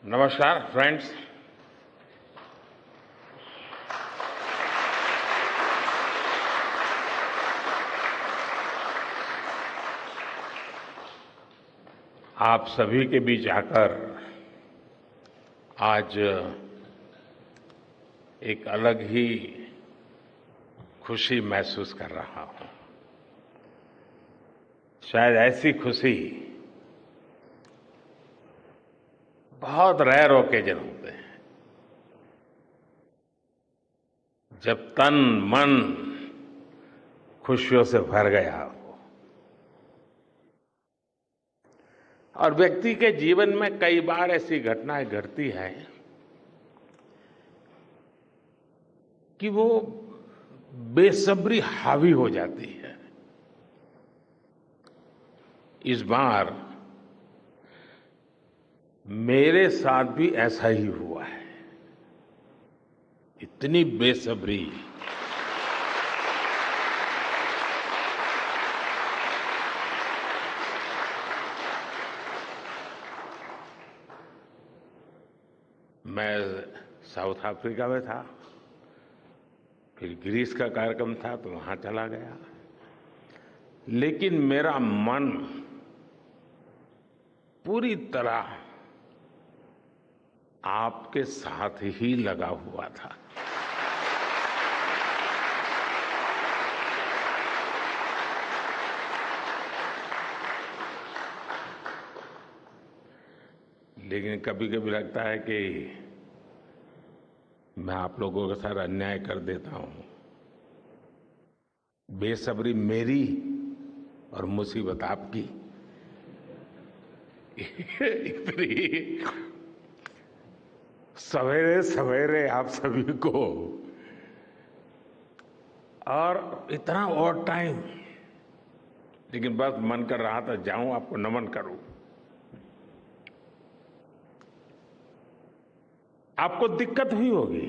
नमस्कार फ्रेंड्स। आप सभी के बीच आकर आज एक अलग ही खुशी महसूस कर रहा हूं। शायद ऐसी खुशी बहुत रेयर ओकेजन होते हैं जब तन मन खुशियों से भर गया हो। और व्यक्ति के जीवन में कई बार ऐसी घटनाएं घटती हैं कि वो बेसब्री हावी हो जाती है। इस बार मेरे साथ भी ऐसा ही हुआ है। इतनी बेसब्री, मैं साउथ अफ्रीका में था, फिर ग्रीस का कार्यक्रम था तो वहां चला गया, लेकिन मेरा मन पूरी तरह आपके साथ ही लगा हुआ था। लेकिन कभी कभी लगता है कि मैं आप लोगों के साथ अन्याय कर देता हूं। बेसब्री मेरी और मुसीबत आपकी। इतनी सवेरे सवेरे आप सभी को और इतना और टाइम, लेकिन बस मन कर रहा था जाऊं आपको नमन करूं। आपको दिक्कत हुई होगी,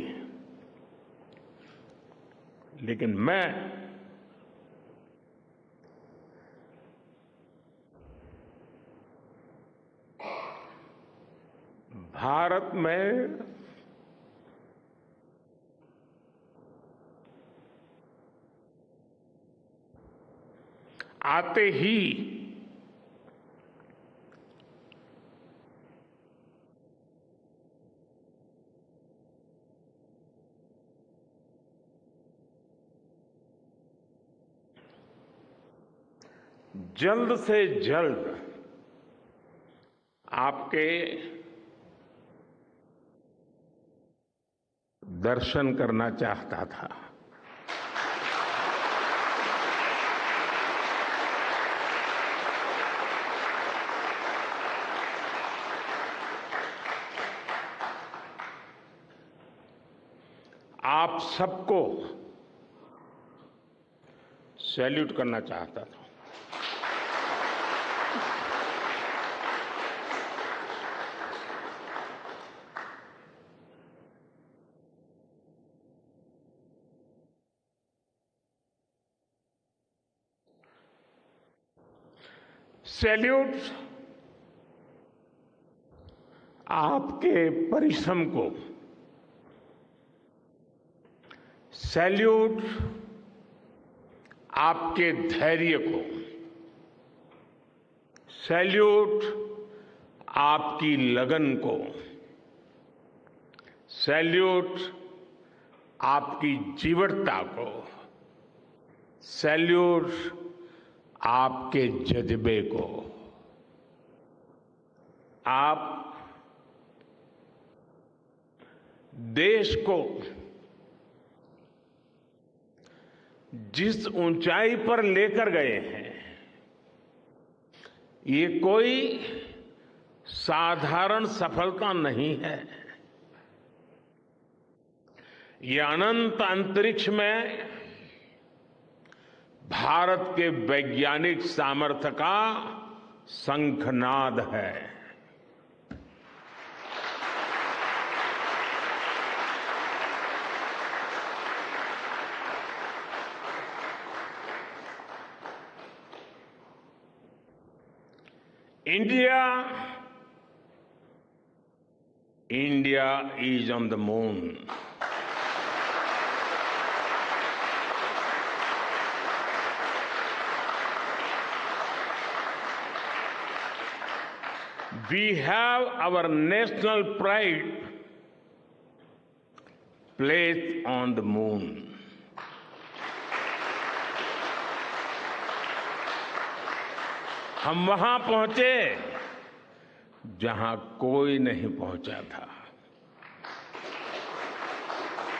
लेकिन मैं भारत में आते ही जल्द से जल्द आपके दर्शन करना चाहता था। आप सबको सैल्यूट करना चाहता था। सैल्यूट आपके परिश्रम को, सैल्यूट आपके धैर्य को, सैल्यूट आपकी लगन को, सैल्यूट आपकी जीवटता को, सैल्यूट आपके जज्बे को। आप देश को जिस ऊंचाई पर लेकर गए हैं, ये कोई साधारण सफलता नहीं है। ये अनंत अंतरिक्ष में भारत के वैज्ञानिक सामर्थ्य का शंखनाद है। India India is on the moon. We have our national pride placed on the moon. हम वहां पहुंचे जहां कोई नहीं पहुंचा था।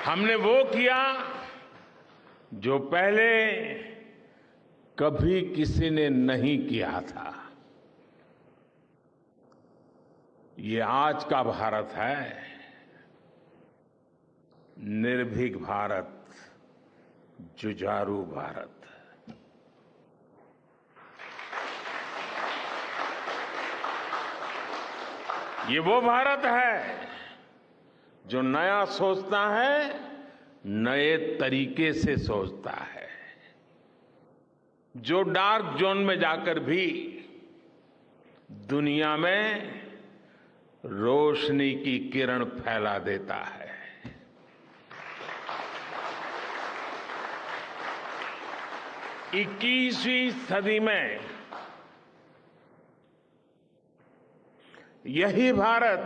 हमने वो किया जो पहले कभी किसी ने नहीं किया था। ये आज का भारत है, निर्भीक भारत, जुझारू भारत। ये वो भारत है जो नया सोचता है, नए तरीके से सोचता है, जो डार्क जोन में जाकर भी दुनिया में रोशनी की किरण फैला देता है। 21वीं सदी में यही भारत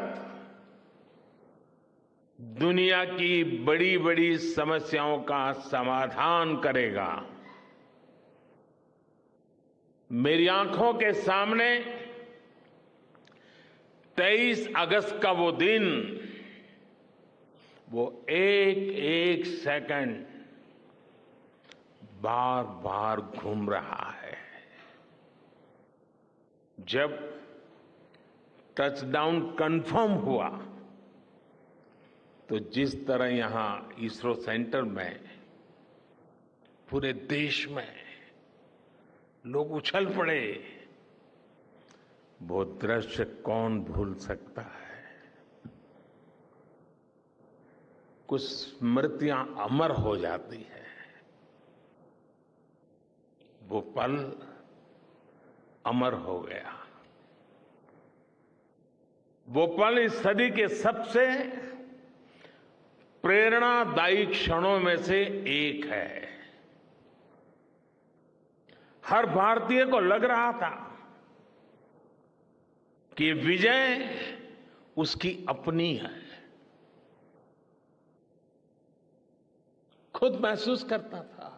दुनिया की बड़ी बड़ी समस्याओं का समाधान करेगा। मेरी आंखों के सामने 23 अगस्त का वो दिन, वो एक एक सेकंड बार बार घूम रहा है। जब टचडाउन कंफर्म हुआ तो जिस तरह यहां इसरो सेंटर में पूरे देश में लोग उछल पड़े, वो दृश्य कौन भूल सकता है। कुछ स्मृतियां अमर हो जाती है। वो पल अमर हो गया। वो पल इस सदी के सबसे प्रेरणादायी क्षणों में से एक है। हर भारतीय को लग रहा था कि विजय उसकी अपनी है। खुद महसूस करता था।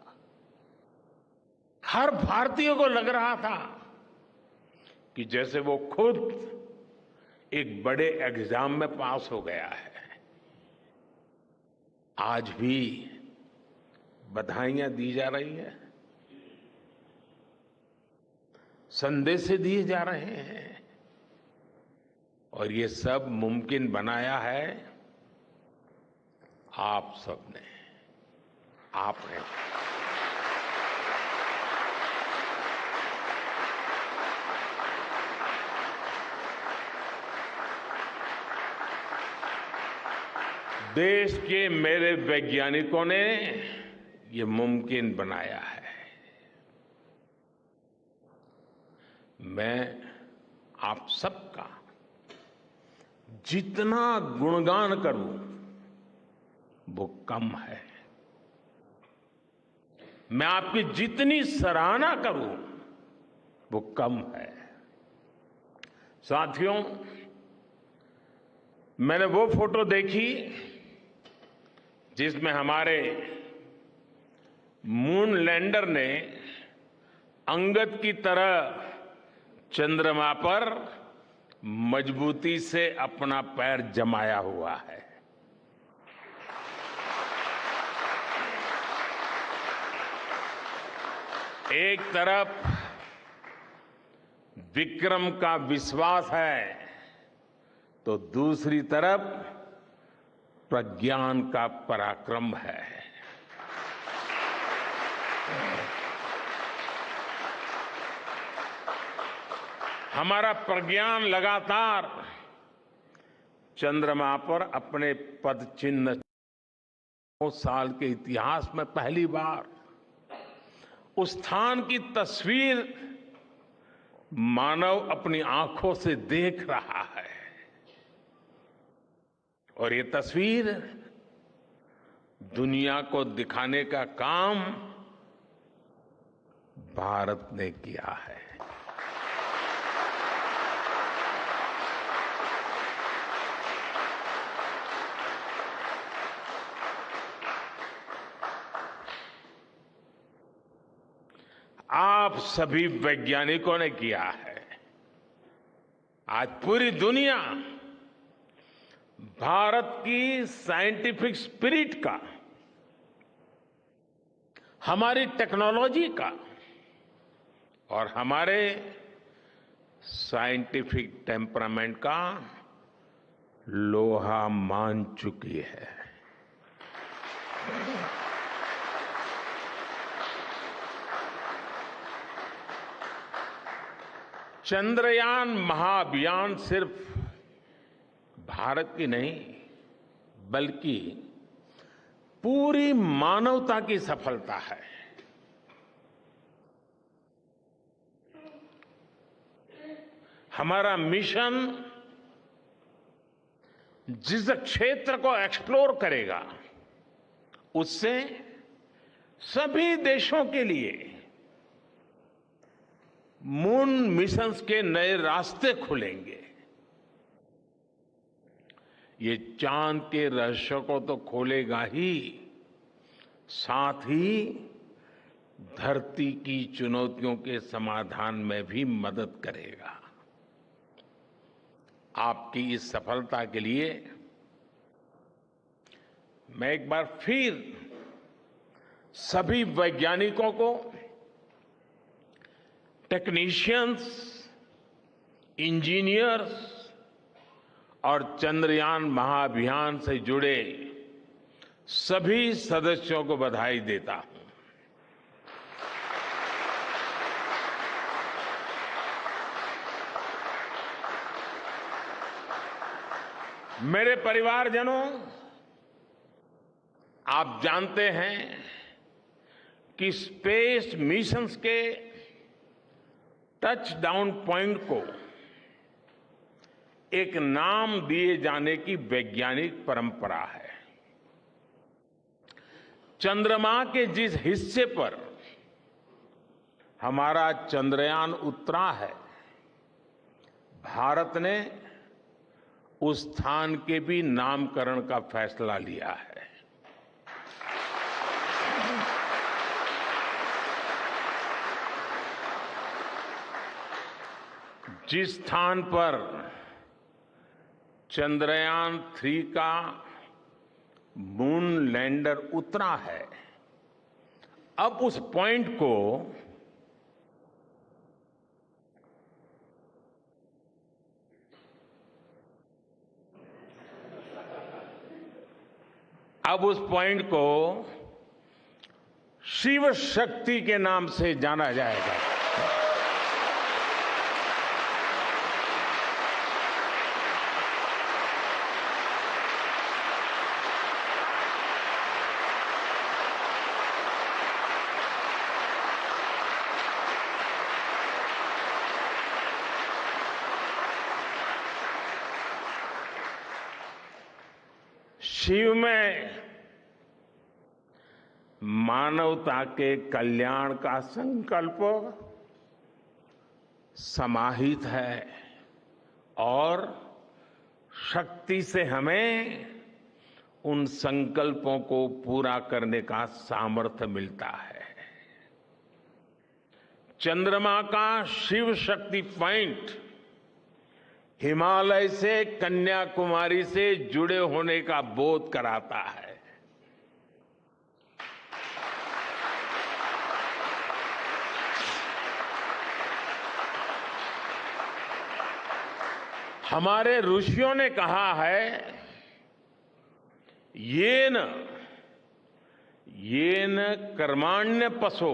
हर भारतीय को लग रहा था कि जैसे वो खुद एक बड़े एग्जाम में पास हो गया है। आज भी बधाइयां दी जा रही हैं, संदेश दिए जा रहे हैं, और ये सब मुमकिन बनाया है आप सबने, आपने। देश के मेरे वैज्ञानिकों ने ये मुमकिन बनाया है। मैं आप सबका जितना गुणगान करूं वो कम है। मैं आपकी जितनी सराहना करूं वो कम है। साथियों, मैंने वो फोटो देखी जिसमें हमारे मून लैंडर ने अंगद की तरह चंद्रमा पर मजबूती से अपना पैर जमाया हुआ है। एक तरफ विक्रम का विश्वास है तो दूसरी तरफ प्रज्ञान का पराक्रम है। हमारा प्रज्ञान लगातार चंद्रमा पर अपने पद चिन्ह 9 साल के इतिहास में पहली बार उस स्थान की तस्वीर मानव अपनी आंखों से देख रहा है। और ये तस्वीर दुनिया को दिखाने का काम भारत ने किया है। आप सभी वैज्ञानिकों ने किया है। आज पूरी दुनिया भारत की साइंटिफिक स्पिरिट का, हमारी टेक्नोलॉजी का और हमारे साइंटिफिक टेम्परामेंट का लोहा मान चुकी है। चंद्रयान महाअभियान सिर्फ भारत की नहीं, बल्कि पूरी मानवता की सफलता है। हमारा मिशन जिस क्षेत्र को एक्सप्लोर करेगा, उससे सभी देशों के लिए मून मिशंस के नए रास्ते खुलेंगे। ये चांद के रहस्य को तो खोलेगा ही, साथ ही धरती की चुनौतियों के समाधान में भी मदद करेगा। आपकी इस सफलता के लिए मैं एक बार फिर सभी वैज्ञानिकों को, टेक्नीशियंस, इंजीनियर्स और चंद्रयान महाअभियान से जुड़े सभी सदस्यों को बधाई देता हूं। मेरे परिवारजनों, आप जानते हैं कि स्पेस मिशंस के टच डाउन पॉइंट को एक नाम दिए जाने की वैज्ञानिक परंपरा है। चंद्रमा के जिस हिस्से पर हमारा चंद्रयान उतरा है, भारत ने उस स्थान के भी नामकरण का फैसला लिया है। जिस स्थान पर चंद्रयान 3 का मून लैंडर उतरा है, अब उस पॉइंट को शिव शक्ति के नाम से जाना जाएगा। शिव में मानवता के कल्याण का संकल्प समाहित है और शक्ति से हमें उन संकल्पों को पूरा करने का सामर्थ्य मिलता है। चंद्रमा का शिव शक्ति पॉइंट हिमालय से कन्याकुमारी से जुड़े होने का बोध कराता है। हमारे ऋषियों ने कहा है, येन कर्माण्य पशो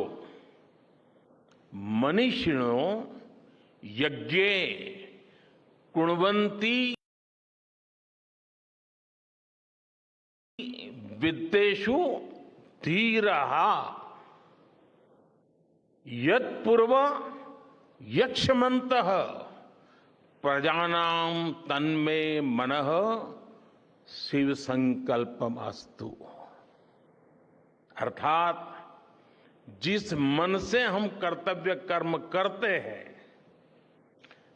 मनीषिणो यज्ञे कुण्वन्ति वित्तेषु धीरः यत्पूर्व यक्ष्मन्तः प्रजानां तन्मे मनः शिव संकल्पम अस्तु। अर्थात जिस मन से हम कर्तव्य कर्म करते हैं,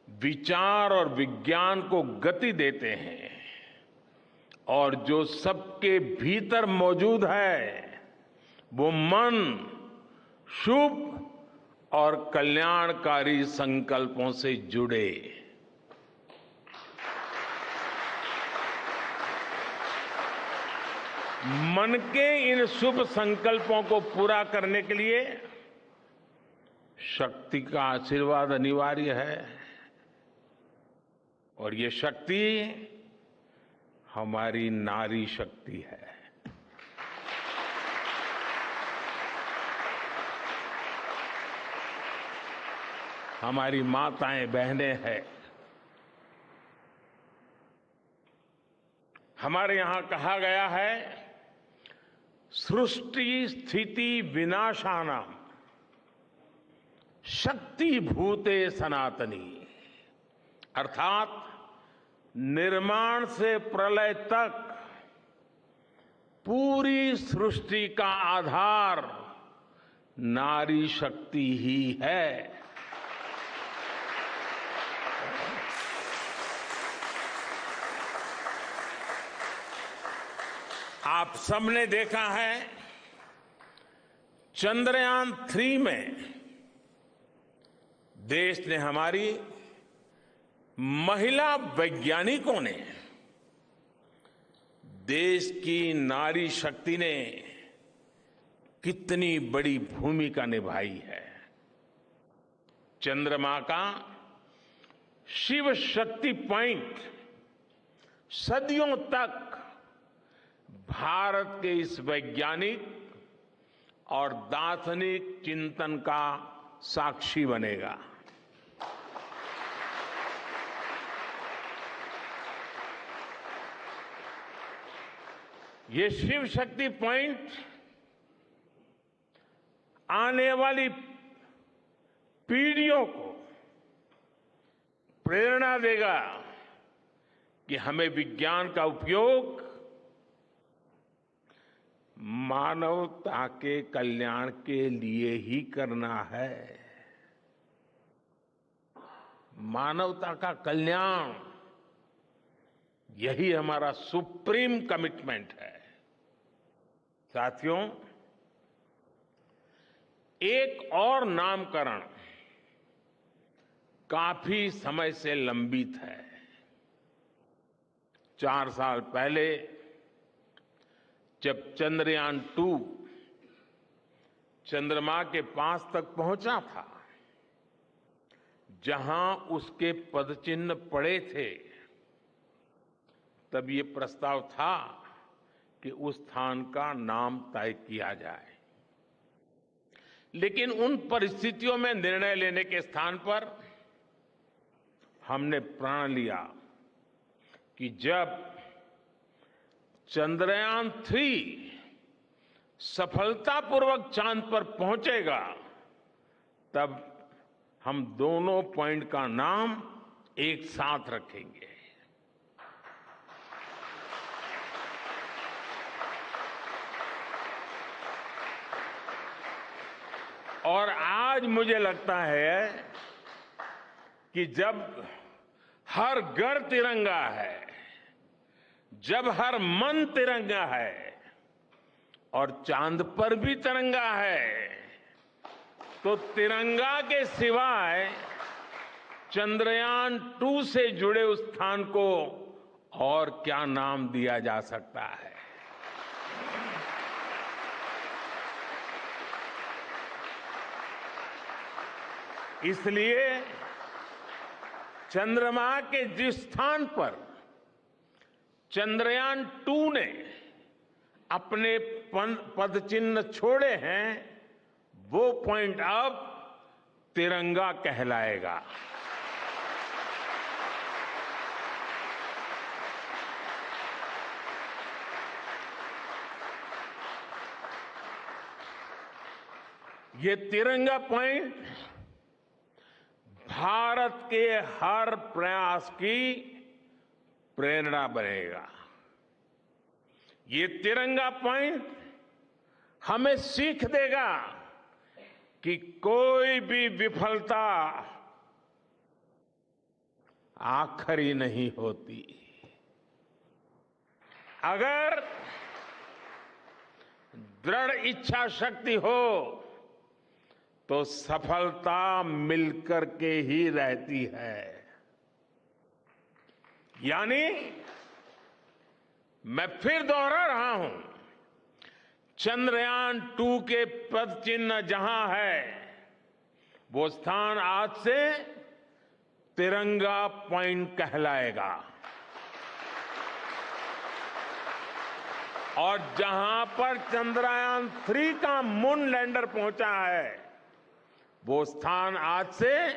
विचार और विज्ञान को गति देते हैं और जो सबके भीतर मौजूद है, वो मन शुभ और कल्याणकारी संकल्पों से जुड़े। मन के इन शुभ संकल्पों को पूरा करने के लिए शक्ति का आशीर्वाद अनिवार्य है और ये शक्ति हमारी नारी शक्ति है। हमारी माताएं बहनें हैं। हमारे यहां कहा गया है, सृष्टि स्थिति विनाशानाम शक्ति भूते सनातनी। अर्थात निर्माण से प्रलय तक पूरी सृष्टि का आधार नारी शक्ति ही है। आप सबने देखा है, चंद्रयान 3 में देश ने, हमारी महिला वैज्ञानिकों ने, देश की नारी शक्ति ने कितनी बड़ी भूमिका निभाई है। चंद्रमा का शिव शक्ति पॉइंट सदियों तक भारत के इस वैज्ञानिक और दार्शनिक चिंतन का साक्षी बनेगा। ये शिव शक्ति पॉइंट आने वाली पीढ़ियों को प्रेरणा देगा कि हमें विज्ञान का उपयोग मानवता के कल्याण के लिए ही करना है। मानवता का कल्याण, यही हमारा सुप्रीम कमिटमेंट है। साथियों, एक और नामकरण काफी समय से लंबित है। 4 साल पहले जब चंद्रयान 2 चंद्रमा के पास तक पहुंचा था, जहां उसके पदचिन्ह पड़े थे, तब ये प्रस्ताव था कि उस स्थान का नाम तय किया जाए। लेकिन उन परिस्थितियों में निर्णय लेने के स्थान पर हमने प्रण लिया कि जब चंद्रयान 3 सफलतापूर्वक चांद पर पहुंचेगा, तब हम दोनों पॉइंट का नाम एक साथ रखेंगे। और आज मुझे लगता है कि जब हर घर तिरंगा है, जब हर मन तिरंगा है और चांद पर भी तिरंगा है, तो तिरंगा के सिवाय चंद्रयान 2 से जुड़े उस स्थान को और क्या नाम दिया जा सकता है। इसलिए चंद्रमा के जिस स्थान पर चंद्रयान 2 ने अपने पदचिन्ह छोड़े हैं, वो पॉइंट अब तिरंगा कहलाएगा। ये तिरंगा पॉइंट भारत के हर प्रयास की प्रेरणा बनेगा। ये तिरंगा पॉइंट हमें सीख देगा कि कोई भी विफलता आखिरी नहीं होती। अगर दृढ़ इच्छा शक्ति हो तो सफलता मिलकर के ही रहती है। यानी मैं फिर दोहरा रहा हूं, चंद्रयान-2 के पद चिन्ह जहां है, वो स्थान आज से तिरंगा पॉइंट कहलाएगा। और जहां पर चंद्रयान-3 का मून लैंडर पहुंचा है, वो स्थान आज से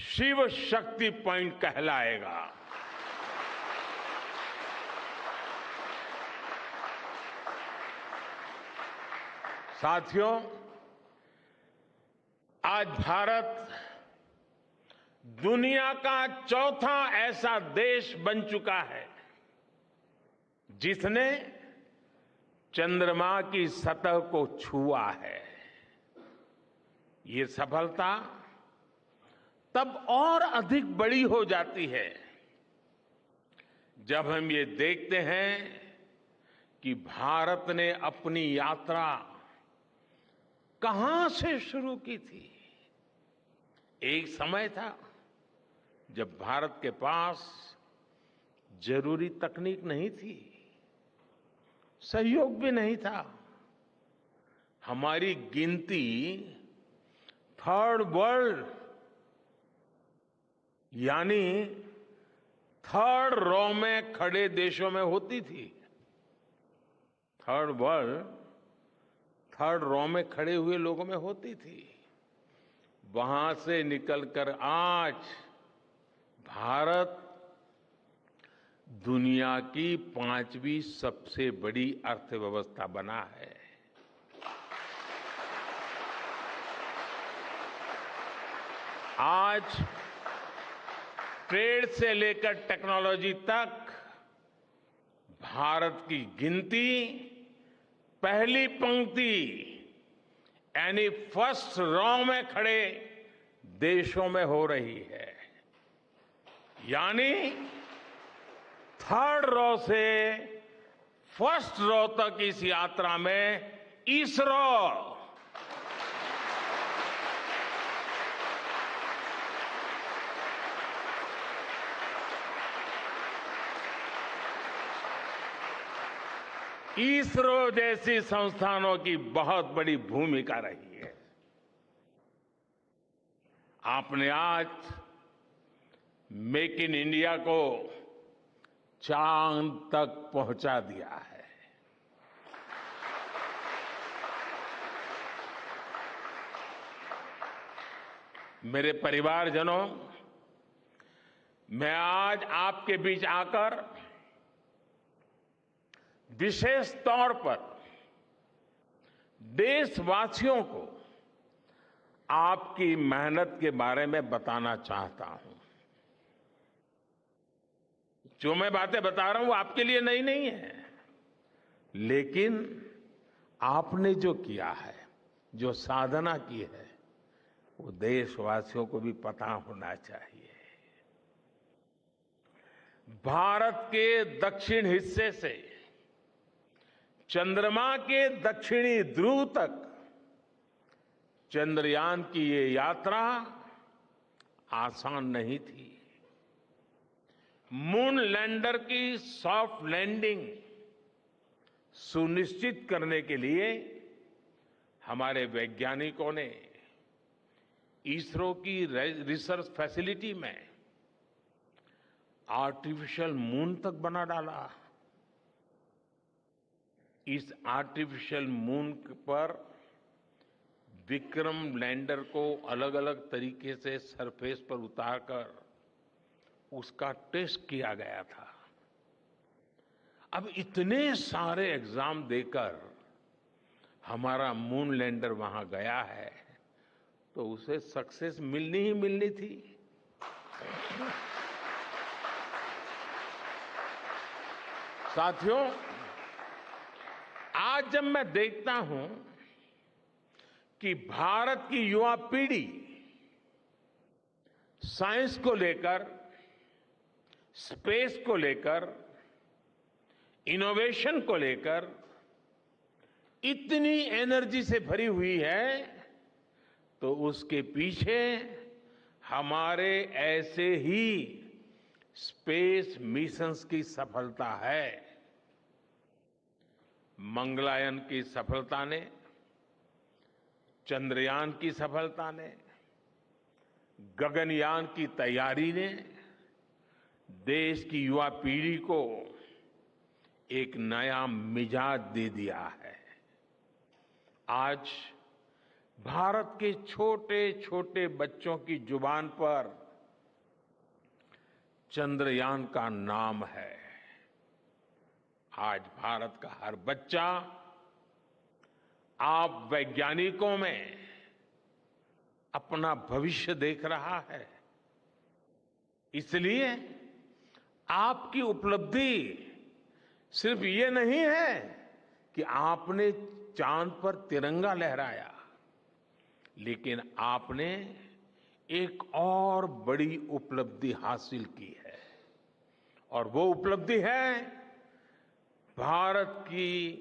शिव शक्ति पॉइंट कहलाएगा। साथियों, आज भारत दुनिया का चौथा ऐसा देश बन चुका है जिसने चंद्रमा की सतह को छुआ है। ये सफलता तब और अधिक बड़ी हो जाती है जब हम ये देखते हैं कि भारत ने अपनी यात्रा कहां से शुरू की थी। एक समय था जब भारत के पास जरूरी तकनीक नहीं थी, सहयोग भी नहीं था। हमारी गिनती थर्ड वर्ल्ड यानी थर्ड रॉ में खड़े देशों में होती थी। थर्ड वर्ल्ड थर्ड रॉ में खड़े हुए लोगों में होती थी। वहां से निकलकर आज भारत दुनिया की 5वीं सबसे बड़ी अर्थव्यवस्था बना है। आज ट्रेड से लेकर टेक्नोलॉजी तक भारत की गिनती पहली पंक्ति यानी फर्स्ट रॉ में खड़े देशों में हो रही है। यानी थर्ड रॉ से फर्स्ट रॉ तक इस यात्रा में इसरो जैसी संस्थानों की बहुत बड़ी भूमिका रही है। आपने आज मेक इन इंडिया को चांद तक पहुंचा दिया है। मेरे परिवारजनों, मैं आज आपके बीच आकर विशेष तौर पर देशवासियों को आपकी मेहनत के बारे में बताना चाहता हूं। जो मैं बातें बता रहा हूं वो आपके लिए नई नहीं है, लेकिन आपने जो किया है, जो साधना की है, वो देशवासियों को भी पता होना चाहिए। भारत के दक्षिण हिस्से से चंद्रमा के दक्षिणी ध्रुव तक चंद्रयान की ये यात्रा आसान नहीं थी। मून लैंडर की सॉफ्ट लैंडिंग सुनिश्चित करने के लिए हमारे वैज्ञानिकों ने इसरो की रिसर्च फैसिलिटी में आर्टिफिशियल मून तक बना डाला। इस आर्टिफिशियल मून पर विक्रम लैंडर को अलग अलग तरीके से सरफेस पर उतारकर उसका टेस्ट किया गया था। अब इतने सारे एग्जाम देकर हमारा मून लैंडर वहां गया है तो उसे सक्सेस मिलनी ही मिलनी थी। साथियों, आज जब मैं देखता हूं कि भारत की युवा पीढ़ी साइंस को लेकर, स्पेस को लेकर, इनोवेशन को लेकर इतनी एनर्जी से भरी हुई है, तो उसके पीछे हमारे ऐसे ही स्पेस मिशंस की सफलता है। मंगलयान की सफलता ने, चंद्रयान की सफलता ने, गगनयान की तैयारी ने देश की युवा पीढ़ी को एक नया मिजाज दे दिया है। आज भारत के छोटे छोटे बच्चों की जुबान पर चंद्रयान का नाम है। आज भारत का हर बच्चा आप वैज्ञानिकों में अपना भविष्य देख रहा है। इसलिए आपकी उपलब्धि सिर्फ ये नहीं है कि आपने चांद पर तिरंगा लहराया, लेकिन आपने एक और बड़ी उपलब्धि हासिल की है, और वो उपलब्धि है भारत की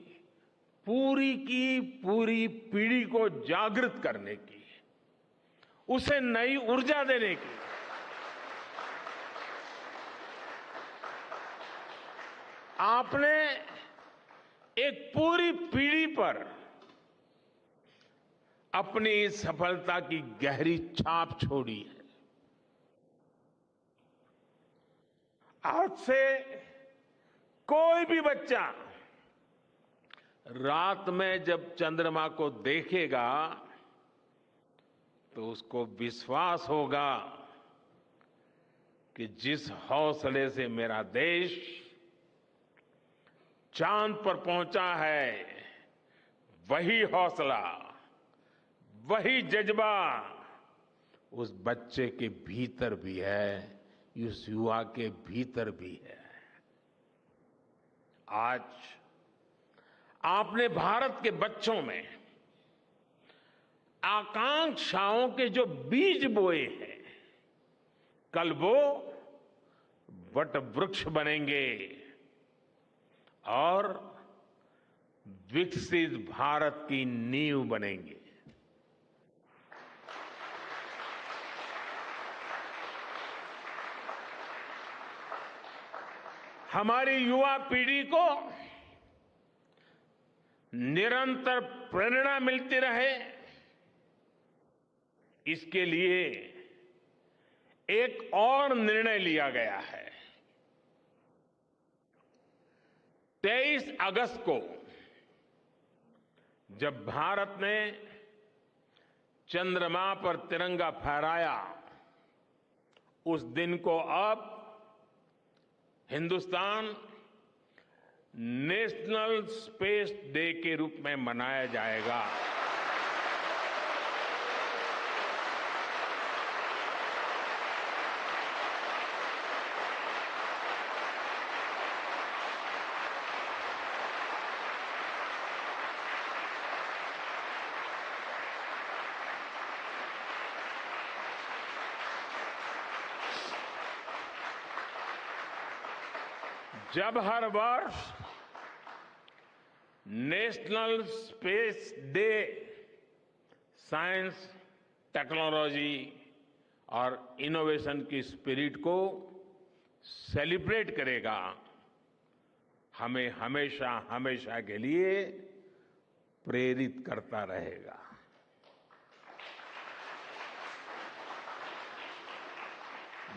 पूरी पीढ़ी को जागृत करने की, उसे नई ऊर्जा देने की। आपने एक पूरी पीढ़ी पर अपनी इस सफलता की गहरी छाप छोड़ी है। आज से कोई भी बच्चा रात में जब चंद्रमा को देखेगा तो उसको विश्वास होगा कि जिस हौसले से मेरा देश चांद पर पहुंचा है, वही हौसला, वही जज्बा उस बच्चे के भीतर भी है, उस युवा के भीतर भी है। आज आपने भारत के बच्चों में आकांक्षाओं के जो बीज बोए हैं, कल वो वट वृक्ष बनेंगे और विकसित भारत की नींव बनेंगे। हमारी युवा पीढ़ी को निरंतर प्रेरणा मिलती रहे, इसके लिए एक और निर्णय लिया गया है। 23 अगस्त को जब भारत ने चंद्रमा पर तिरंगा फहराया, उस दिन को अब हिंदुस्तान नेशनल स्पेस डे के रूप में मनाया जाएगा। जब हर वर्ष national space day science, technology और इनोवेशन की स्पिरिट को सेलिब्रेट करेगा, हमें हमेशा हमेशा के लिए प्रेरित करता रहेगा।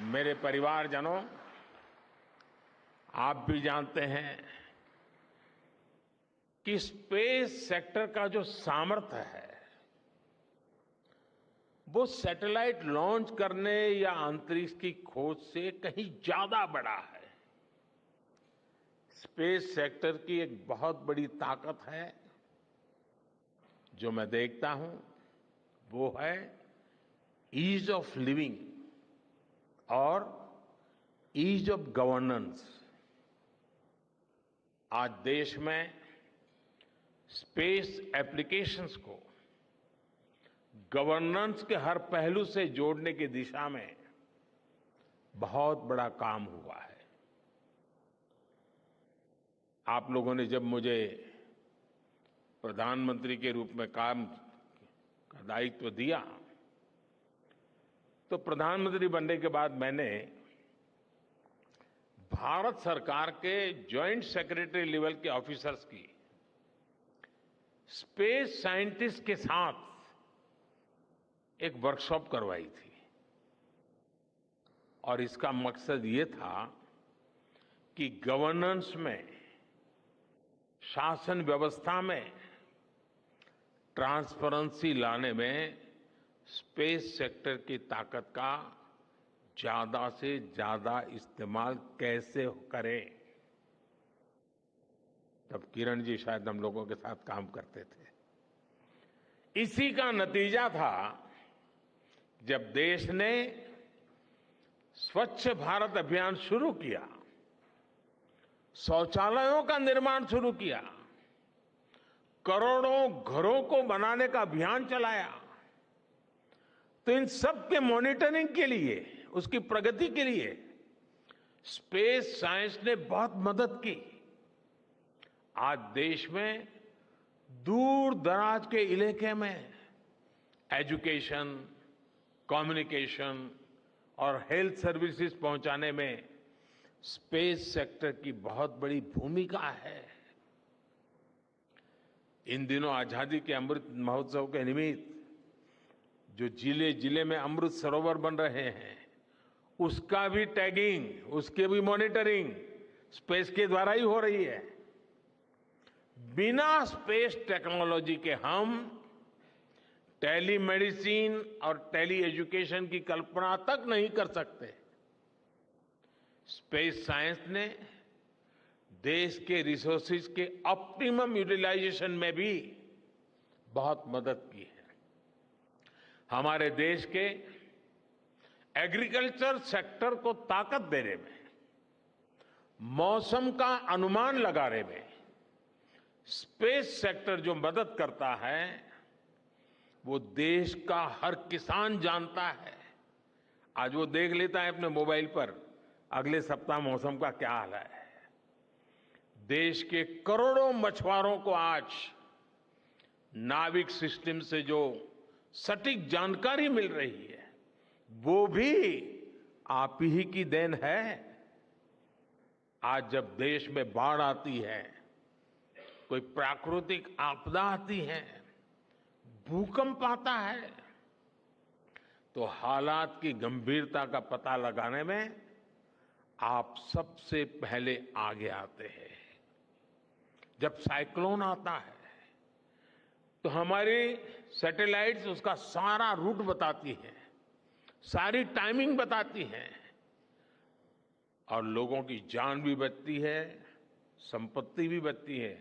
मेरे परिवारजनों, आप भी जानते हैं कि स्पेस सेक्टर का जो सामर्थ्य है, वो सैटेलाइट लॉन्च करने या अंतरिक्ष की खोज से कहीं ज्यादा बड़ा है। स्पेस सेक्टर की एक बहुत बड़ी ताकत है जो मैं देखता हूं, वो है ईज ऑफ लिविंग और ईज ऑफ गवर्नेंस। आज देश में स्पेस एप्लीकेशंस को गवर्नेंस के हर पहलू से जोड़ने की दिशा में बहुत बड़ा काम हुआ है। आप लोगों ने जब मुझे प्रधानमंत्री के रूप में काम का दायित्व दिया, तो प्रधानमंत्री बनने के बाद मैंने भारत सरकार के जॉइंट सेक्रेटरी लेवल के ऑफिसर्स की स्पेस साइंटिस्ट के साथ एक वर्कशॉप करवाई थी और इसका मकसद ये था कि गवर्नेंस में, शासन व्यवस्था में ट्रांसपेरेंसी लाने में स्पेस सेक्टर की ताकत का ज्यादा से ज्यादा इस्तेमाल कैसे करें। तब किरण जी शायद हम लोगों के साथ काम करते थे। इसी का नतीजा था जब देश ने स्वच्छ भारत अभियान शुरू किया, शौचालयों का निर्माण शुरू किया, करोड़ों घरों को बनाने का अभियान चलाया, तो इन सब के मॉनिटरिंग के लिए, उसकी प्रगति के लिए स्पेस साइंस ने बहुत मदद की। आज देश में दूर दराज के इलाके में एजुकेशन, कम्युनिकेशन और हेल्थ सर्विसेज पहुंचाने में स्पेस सेक्टर की बहुत बड़ी भूमिका है। इन दिनों आजादी के अमृत महोत्सव के निमित्त जो जिले जिले में अमृत सरोवर बन रहे हैं, उसका भी टैगिंग, उसके भी मॉनिटरिंग स्पेस के द्वारा ही हो रही है। बिना स्पेस टेक्नोलॉजी के हम टेलीमेडिसिन और टेली एजुकेशन की कल्पना तक नहीं कर सकते। स्पेस साइंस ने देश के रिसोर्सेज के ऑप्टिमम यूटिलाइजेशन में भी बहुत मदद की है। हमारे देश के एग्रीकल्चर सेक्टर को ताकत देने में, मौसम का अनुमान लगाने में स्पेस सेक्टर जो मदद करता है, वो देश का हर किसान जानता है। आज वो देख लेता है अपने मोबाइल पर अगले सप्ताह मौसम का क्या हाल है। देश के करोड़ों मछुआरों को आज नाविक सिस्टम से जो सटीक जानकारी मिल रही है, वो भी आप ही की देन है। आज जब देश में बाढ़ आती है, कोई प्राकृतिक आपदा आती है, भूकंप आता है, तो हालात की गंभीरता का पता लगाने में आप सबसे पहले आगे आते हैं। जब साइक्लोन आता है तो हमारी सैटेलाइट्स उसका सारा रूट बताती हैं, सारी टाइमिंग बताती हैं और लोगों की जान भी बचती है, संपत्ति भी बचती है।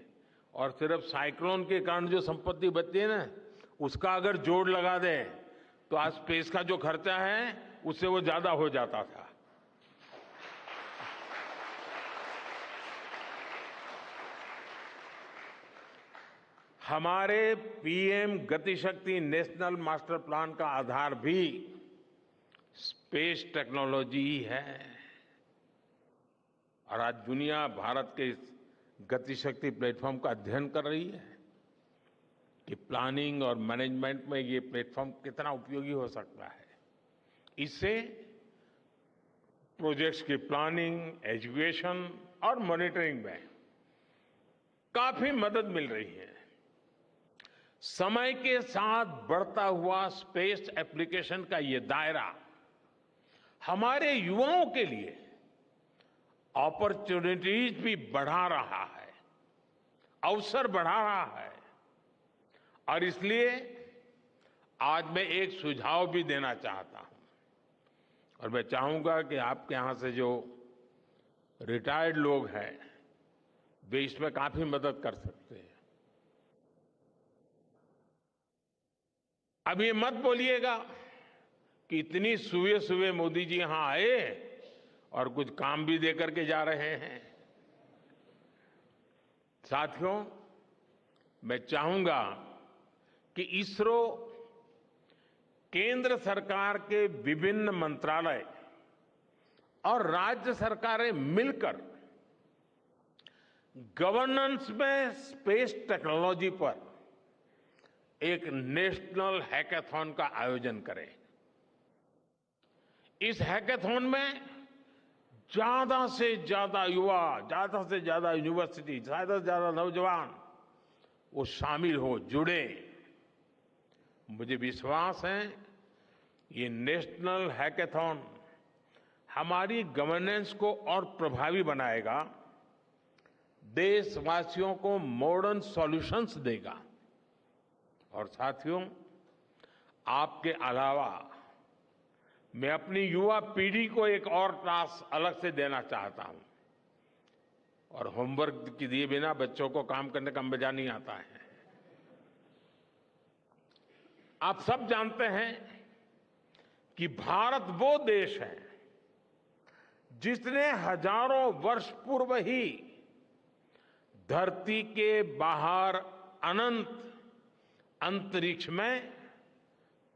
और सिर्फ साइक्लोन के कारण जो संपत्ति बचती है ना, उसका अगर जोड़ लगा दें तो आज स्पेस का जो खर्चा है उससे वो ज्यादा हो जाता था। हमारे PM Gati Shakti national master plan का आधार भी स्पेस टेक्नोलॉजी ही है। और आज दुनिया भारत के इस गतिशक्ति प्लेटफॉर्म का अध्ययन कर रही है कि प्लानिंग और मैनेजमेंट में ये प्लेटफॉर्म कितना उपयोगी हो सकता है। इससे प्रोजेक्ट्स की प्लानिंग, एजुकेशन और मॉनिटरिंग में काफी मदद मिल रही है। समय के साथ बढ़ता हुआ स्पेस एप्लीकेशन का ये दायरा हमारे युवाओं के लिए अपॉर्चुनिटीज भी बढ़ा रहा है, अवसर बढ़ा रहा है। और इसलिए आज मैं एक सुझाव भी देना चाहता हूं और मैं चाहूंगा कि आपके यहां से जो रिटायर्ड लोग हैं, वे इसमें काफी मदद कर सकते हैं। अब ये मत बोलिएगा कि इतनी सुबह सुबह मोदी जी यहां आए और कुछ काम भी देकर के जा रहे हैं। साथियों, मैं चाहूंगा कि इसरो केंद्र सरकार के विभिन्न मंत्रालय और राज्य सरकारें मिलकर गवर्नेंस में स्पेस टेक्नोलॉजी पर एक नेशनल हैकाथॉन का आयोजन करें। इस हैकाथॉन में ज्यादा से ज्यादा युवा, ज्यादा से ज्यादा यूनिवर्सिटी, ज्यादा से ज्यादा नौजवान वो शामिल हो, जुड़े। मुझे विश्वास है ये नेशनल हैकाथॉन हमारी गवर्नेंस को और प्रभावी बनाएगा, देशवासियों को मॉडर्न सॉल्यूशंस देगा। और साथियों, आपके अलावा मैं अपनी युवा पीढ़ी को एक और टास्क अलग से देना चाहता हूं। और होमवर्क के दिए बिना बच्चों को काम करने का मजा नहीं आता है। आप सब जानते हैं कि भारत वो देश है जिसने हजारों वर्ष पूर्व ही धरती के बाहर अनंत अंतरिक्ष में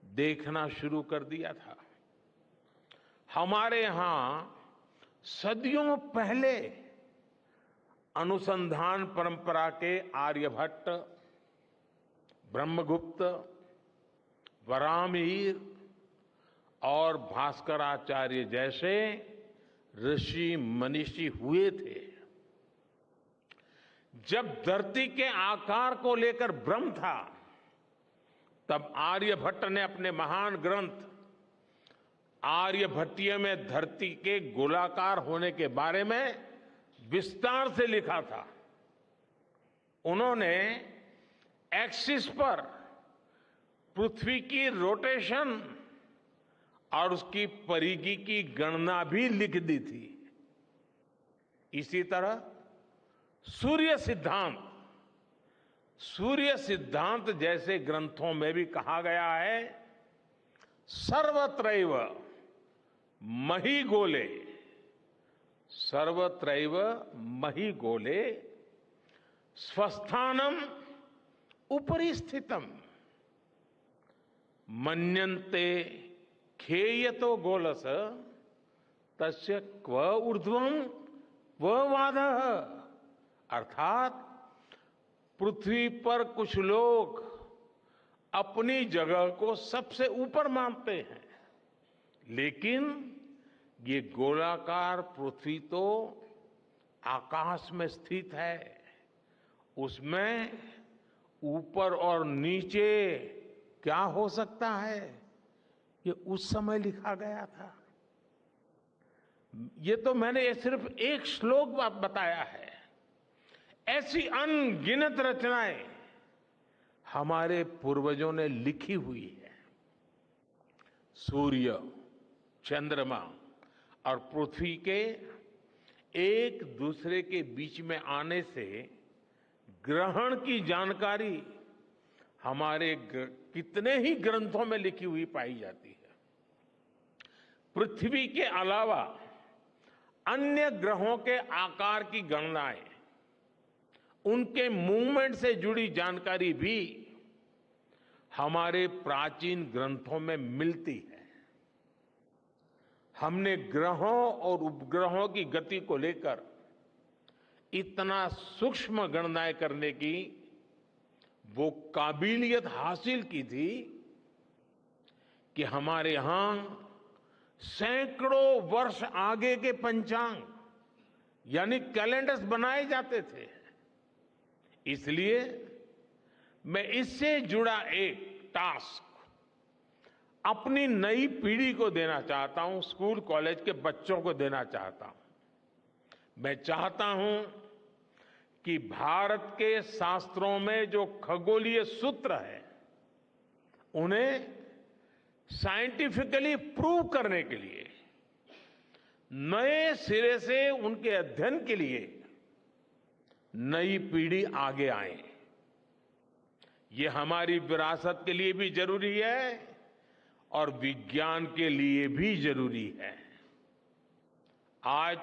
देखना शुरू कर दिया था। हमारे यहां सदियों पहले अनुसंधान परंपरा के आर्यभट्ट, ब्रह्मगुप्त, वराहमिहिर और भास्कराचार्य जैसे ऋषि मनीषी हुए थे। जब धरती के आकार को लेकर भ्रम था, तब आर्यभट्ट ने अपने महान ग्रंथ आर्यभट्टीय में धरती के गोलाकार होने के बारे में विस्तार से लिखा था। उन्होंने एक्सिस पर पृथ्वी की रोटेशन और उसकी परिधि की गणना भी लिख दी थी। इसी तरह सूर्य सिद्धांत जैसे ग्रंथों में भी कहा गया है, सर्वत्रैव महिगोले, सर्वत्रैव महिगोले स्वस्थानम उपरि स्थितम मन्यन्ते खेयतो गोलस तस्य क्व ऊर्ध्वं क्व वादः। अर्थात पृथ्वी पर कुछ लोग अपनी जगह को सबसे ऊपर मानते हैं, लेकिन ये गोलाकार पृथ्वी तो आकाश में स्थित है, उसमें ऊपर और नीचे क्या हो सकता है, ये उस समय लिखा गया था। ये तो मैंने सिर्फ एक श्लोक बताया है। ऐसी अनगिनत रचनाएं हमारे पूर्वजों ने लिखी हुई है। सूर्य, चंद्रमा और पृथ्वी के एक दूसरे के बीच में आने से ग्रहण की जानकारी हमारे कितने ही ग्रंथों में लिखी हुई पाई जाती है। पृथ्वी के अलावा अन्य ग्रहों के आकार की गणनाएं, उनके मूवमेंट से जुड़ी जानकारी भी हमारे प्राचीन ग्रंथों में मिलती है। हमने ग्रहों और उपग्रहों की गति को लेकर इतना सूक्ष्म गणनाएं करने की वो काबिलियत हासिल की थी कि हमारे यहां सैकड़ों वर्ष आगे के पंचांग यानी कैलेंडर्स बनाए जाते थे। इसलिए मैं इससे जुड़ा एक टास्क अपनी नई पीढ़ी को देना चाहता हूं, स्कूल कॉलेज के बच्चों को देना चाहता हूं। मैं चाहता हूं कि भारत के शास्त्रों में जो खगोलीय सूत्र है, उन्हें साइंटिफिकली प्रूव करने के लिए नए सिरे से उनके अध्ययन के लिए नई पीढ़ी आगे आए। ये हमारी विरासत के लिए भी जरूरी है और विज्ञान के लिए भी जरूरी है। आज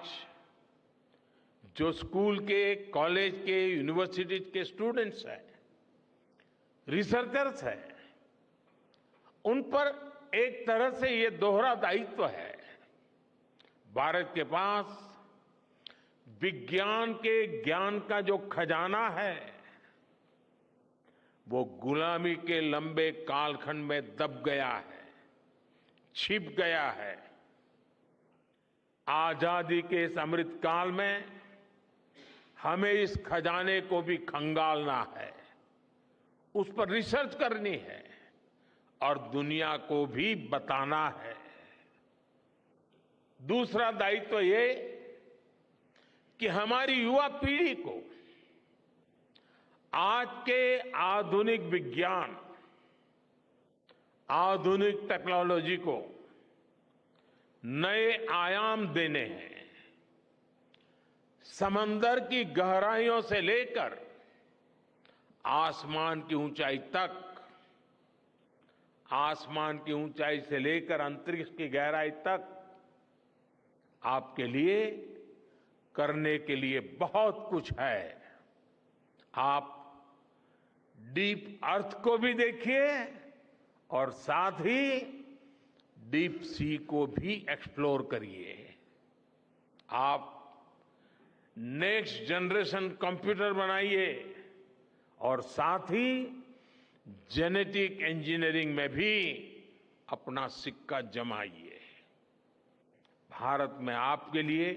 जो स्कूल के, कॉलेज के, यूनिवर्सिटी के स्टूडेंट्स हैं, रिसर्चर्स हैं, उन पर एक तरह से ये दोहरा दायित्व है। भारत के पास विज्ञान के ज्ञान का जो खजाना है, वो गुलामी के लंबे कालखंड में दब गया है, छिप गया है। आजादी के इस अमृत काल में हमें इस खजाने को भी खंगालना है, उस पर रिसर्च करनी है और दुनिया को भी बताना है। दूसरा दायित्व ये कि हमारी युवा पीढ़ी को आज के आधुनिक विज्ञान, आधुनिक टेक्नोलॉजी को नए आयाम देने हैं। समंदर की गहराइयों से लेकर आसमान की ऊंचाई तक, आसमान की ऊंचाई से लेकर अंतरिक्ष की गहराई तक आपके लिए करने के लिए बहुत कुछ है। आप डीप अर्थ को भी देखिए और साथ ही डीप सी को भी एक्सप्लोर करिए। आप नेक्स्ट जनरेशन कंप्यूटर बनाइए और साथ ही जेनेटिक इंजीनियरिंग में भी अपना सिक्का जमाइए। भारत में आपके लिए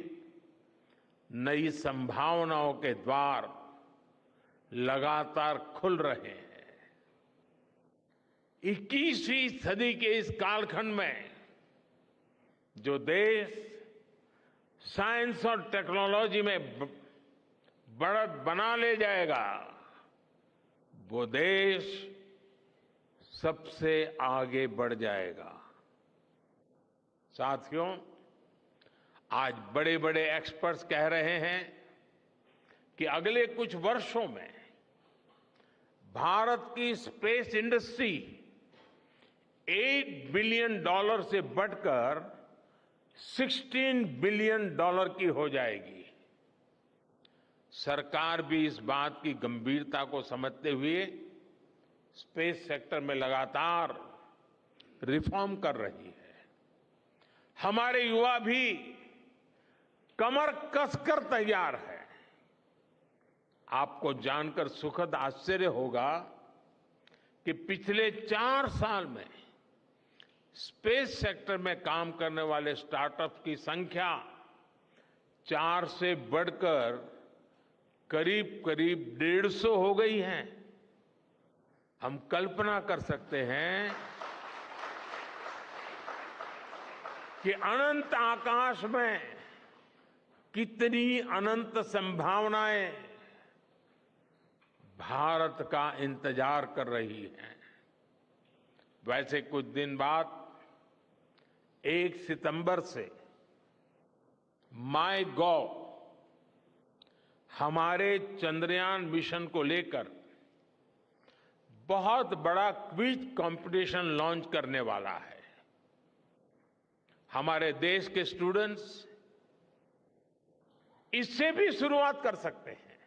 नई संभावनाओं के द्वार लगातार खुल रहे हैं। 21वीं सदी के इस कालखंड में जो देश साइंस और टेक्नोलॉजी में बढ़त बना ले जाएगा, वो देश सबसे आगे बढ़ जाएगा। साथियों, आज बड़े बड़े एक्सपर्ट्स कह रहे हैं कि अगले कुछ वर्षों में भारत की स्पेस इंडस्ट्री $8 बिलियन से बढ़कर $16 बिलियन की हो जाएगी। सरकार भी इस बात की गंभीरता को समझते हुए स्पेस सेक्टर में लगातार रिफॉर्म कर रही है। हमारे युवा भी कमर कसकर तैयार है। आपको जानकर सुखद आश्चर्य होगा कि पिछले 4 साल में स्पेस सेक्टर में काम करने वाले स्टार्टअप्स की संख्या 4 से बढ़कर करीब करीब 150 हो गई है। हम कल्पना कर सकते हैं कि अनंत आकाश में कितनी अनंत संभावनाएं भारत का इंतजार कर रही हैं। वैसे कुछ दिन बाद 1 सितंबर से माईगॉव हमारे चंद्रयान मिशन को लेकर बहुत बड़ा क्विज कंपटीशन लॉन्च करने वाला है। हमारे देश के स्टूडेंट्स इससे भी शुरुआत कर सकते हैं।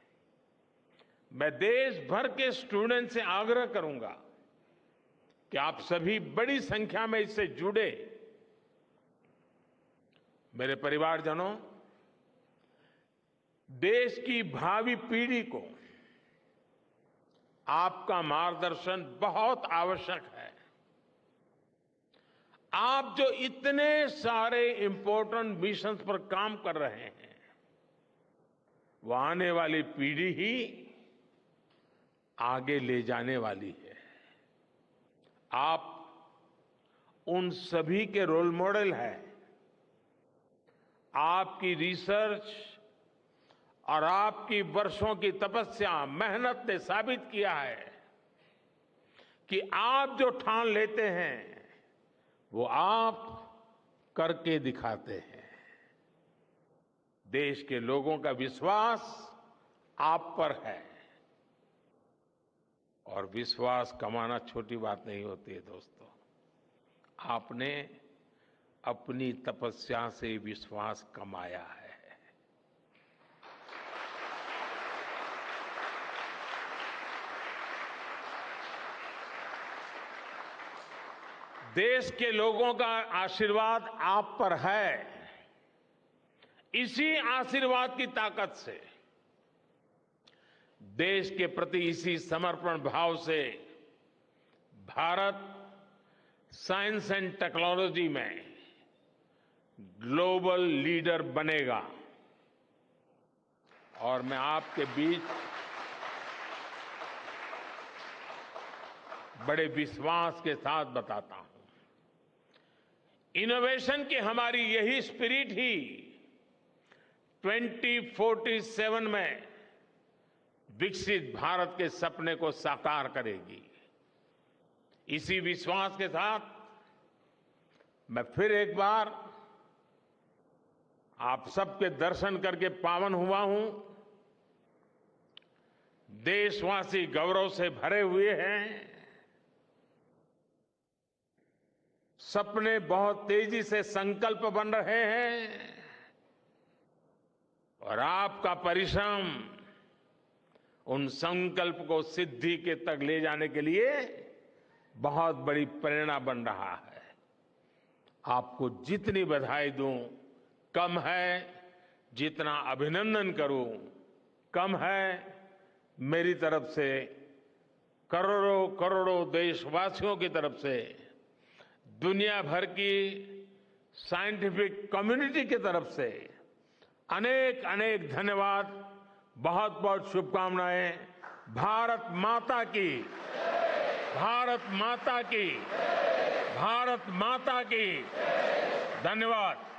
मैं देश भर के स्टूडेंट से आग्रह करूंगा कि आप सभी बड़ी संख्या में इससे जुड़े। मेरे परिवारजनों, देश की भावी पीढ़ी को आपका मार्गदर्शन बहुत आवश्यक है। आप जो इतने सारे इंपॉर्टेंट मिशंस पर काम कर रहे हैं, वो आने वाली पीढ़ी ही आगे ले जाने वाली है। आप उन सभी के रोल मॉडल हैं। आपकी रिसर्च और आपकी वर्षों की तपस्या, मेहनत ने साबित किया है कि आप जो ठान लेते हैं वो आप करके दिखाते हैं। देश के लोगों का विश्वास आप पर है और विश्वास कमाना छोटी बात नहीं होती है दोस्तों। आपने अपनी तपस्या से विश्वास कमाया है। देश के लोगों का आशीर्वाद आप पर है। इसी आशीर्वाद की ताकत से, देश के प्रति इसी समर्पण भाव से भारत साइंस एंड टेक्नोलॉजी में ग्लोबल लीडर बनेगा। और मैं आपके बीच बड़े विश्वास के साथ बताता हूं, इनोवेशन की हमारी यही स्पिरिट ही 2047 में विकसित भारत के सपने को साकार करेगी। इसी विश्वास के साथ मैं फिर एक बार आप सबके दर्शन करके पावन हुआ हूं। देशवासी गौरव से भरे हुए हैं। सपने बहुत तेजी से संकल्प बन रहे हैं और आपका परिश्रम उन संकल्प को सिद्धि के तक ले जाने के लिए बहुत बड़ी प्रेरणा बन रहा है। आपको जितनी बधाई दूं कम है, जितना अभिनंदन करूं कम है। मेरी तरफ से करोड़ों करोड़ों देशवासियों की तरफ से, दुनिया भर की साइंटिफिक कम्युनिटी की तरफ से अनेक अनेक धन्यवाद, बहुत बहुत शुभकामनाएं। भारत माता की, भारत माता की, भारत माता की। धन्यवाद।